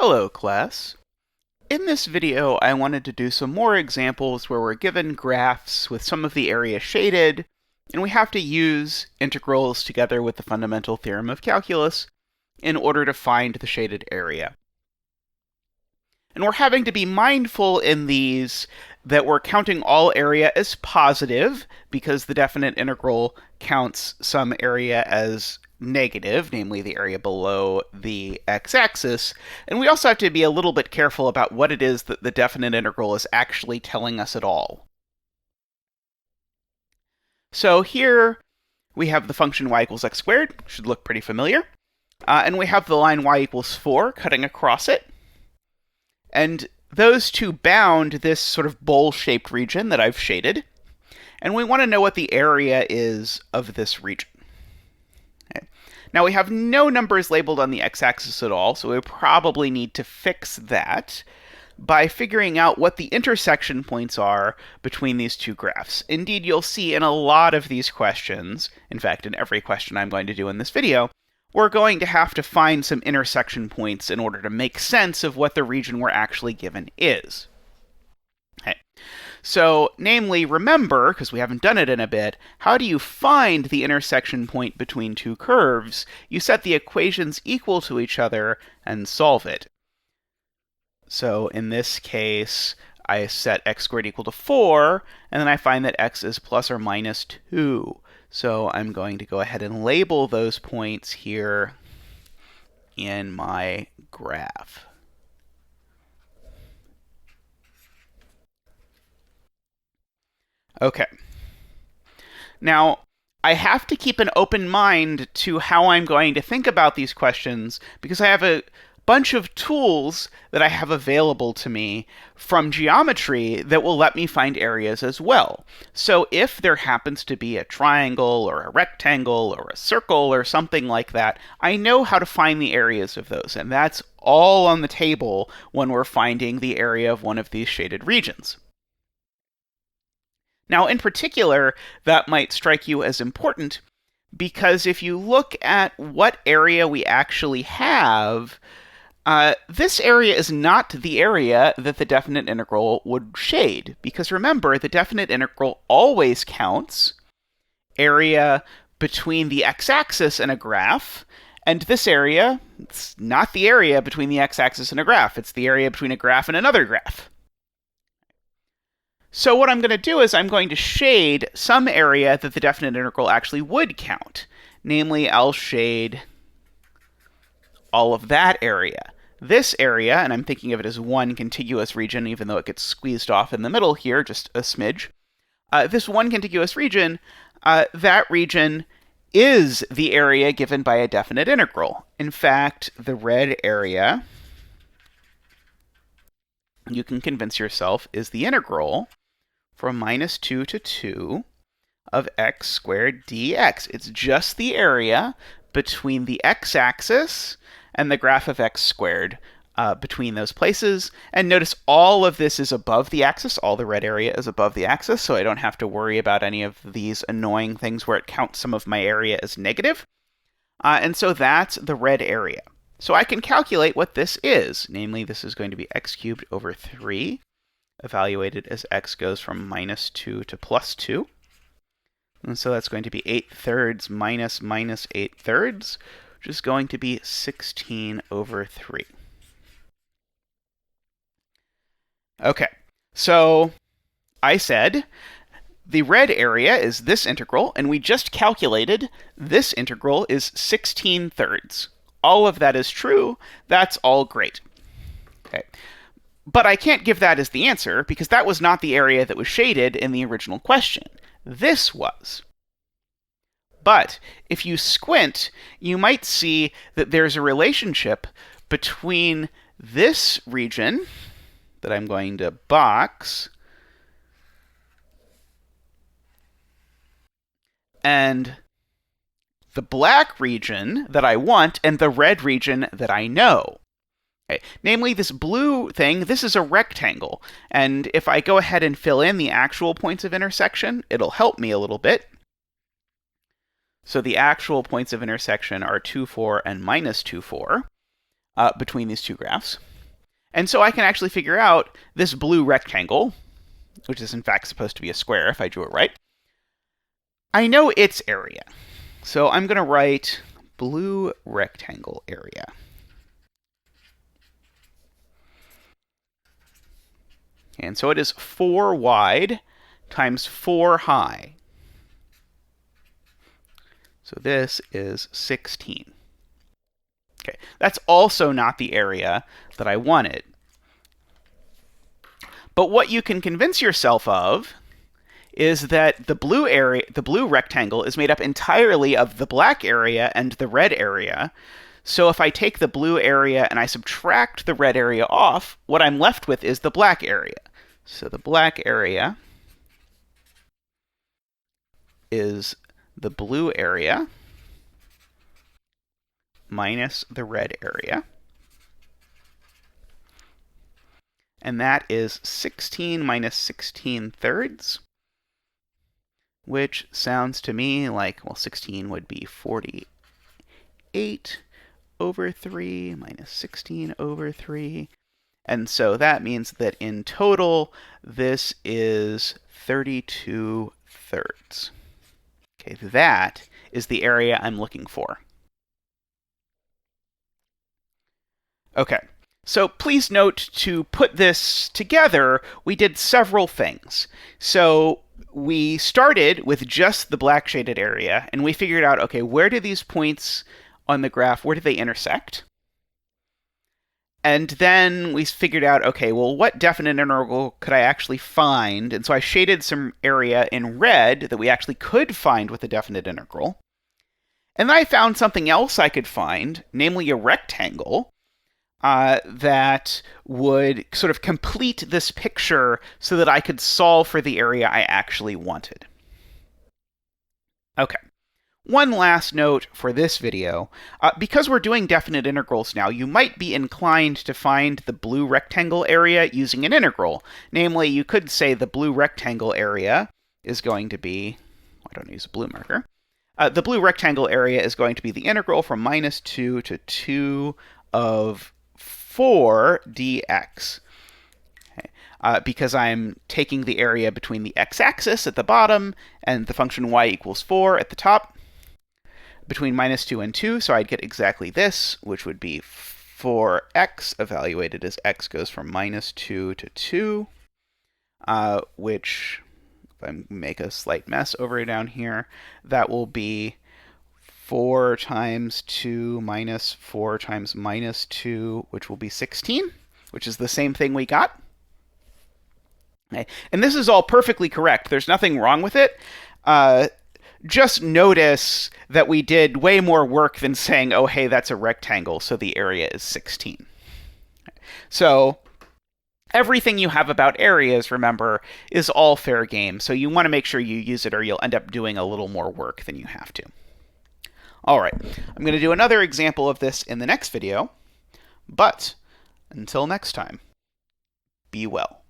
Hello, class. In this video, I wanted to do some more examples where we're given graphs with some of the area shaded, and we have to use integrals together with the Fundamental Theorem of Calculus in order to find the shaded area. And we're having to be mindful in these that we're counting all area as positive, because the definite integral counts some area as negative, namely the area below the x-axis, and we also have to be a little bit careful about what it is that the definite integral is actually telling us at all. So here we have the function y equals x squared, should look pretty familiar, and we have the line y equals 4 cutting across it, and those two bound this sort of bowl-shaped region that I've shaded, and we want to know what the area is of this region. Now we have no numbers labeled on the x-axis at all, so we probably need to fix that by figuring out what the intersection points are between these two graphs. Indeed, you'll see in a lot of these questions, in fact, in every question I'm going to do in this video, we're going to have to find some intersection points in order to make sense of what the region we're actually given is. Okay. So, namely, remember, because we haven't done it in a bit, how do you find the intersection point between two curves? You set the equations equal to each other and solve it. So, in this case, I set x squared equal to 4, and then I find that x is plus or minus 2. So, I'm going to go ahead and label those points here in my graph. Okay. Now, I have to keep an open mind to how I'm going to think about these questions, because I have a bunch of tools that I have available to me from geometry that will let me find areas as well. So if there happens to be a triangle or a rectangle or a circle or something like that, I know how to find the areas of those, and that's all on the table when we're finding the area of one of these shaded regions. Now, in particular, that might strike you as important because if you look at what area we actually have, this area is not the area that the definite integral would shade. Because remember, the definite integral always counts area between the x-axis and a graph, and this area, it's not the area between the x-axis and a graph, it's the area between a graph and another graph. So what I'm going to do is I'm going to shade some area that the definite integral actually would count. Namely, I'll shade all of that area. This area, and I'm thinking of it as one contiguous region, even though it gets squeezed off in the middle here, just a smidge. This one contiguous region, that region is the area given by a definite integral. In fact, the red area, you can convince yourself, is the integral from minus 2 to 2 of x squared dx. It's just the area between the x-axis and the graph of x squared between those places. And notice all of this is above the axis. All the red area is above the axis, so I don't have to worry about any of these annoying things where it counts some of my area as negative. And so that's the red area. So I can calculate what this is. Namely, this is going to be x cubed over 3, evaluated as x goes from minus 2 to plus 2. And so that's going to be 8/3 minus 8/3, which is going to be 16 over 3. Okay, so I said the red area is this integral, and we just calculated this integral is 16/3. All of that is true. That's all great. Okay. But I can't give that as the answer, because that was not the area that was shaded in the original question. This was. But if you squint, you might see that there's a relationship between this region that I'm going to box and the black region that I want and the red region that I know. Okay. Namely, this blue thing, this is a rectangle, and if I go ahead and fill in the actual points of intersection, it'll help me a little bit. So the actual points of intersection are 2, 4, and minus 2, 4 between these two graphs. And so I can actually figure out this blue rectangle, which is in fact supposed to be a square if I drew it right. I know its area. So I'm going to write blue rectangle area. And so it is 4 wide times 4 high. So this is 16. Okay, that's also not the area that I wanted. But what you can convince yourself of is that the blue rectangle is made up entirely of the black area and the red area. So if I take the blue area and I subtract the red area off, what I'm left with is the black area. So the black area is the blue area minus the red area. And that is 16 minus 16/3, which sounds to me like, well, 16 would be 48 over 3 minus 16 over 3. And so that means that in total, this is 32/3. Okay, that is the area I'm looking for. Okay, so please note, to put this together, we did several things. So we started with just the black shaded area, and we figured out, okay, where do these points on the graph, where do they intersect? And then we figured out, okay, well, what definite integral could I actually find? And so I shaded some area in red that we actually could find with a definite integral. And then I found something else I could find, namely a rectangle, that would sort of complete this picture so that I could solve for the area I actually wanted. Okay. One last note for this video. Because we're doing definite integrals now, you might be inclined to find the blue rectangle area using an integral. Namely, you could say the blue rectangle area is going to be, I don't use a blue marker. The blue rectangle area is going to be the integral from -2 to 2 of 4 dx. Okay. Because I'm taking the area between the x-axis at the bottom and the function y equals 4 at the top, between -2 and 2, so I'd get exactly this, which would be 4x evaluated as x goes from -2 to 2, which, if I make a slight mess over down here, that will be 4 times 2 minus 4 times -2, which will be 16, which is the same thing we got. Okay. And this is all perfectly correct. There's nothing wrong with it. Just notice that we did way more work than saying, oh, hey, that's a rectangle, so the area is 16. So everything you have about areas, remember, is all fair game. So you want to make sure you use it, or you'll end up doing a little more work than you have to. All right, I'm going to do another example of this in the next video, but until next time, be well.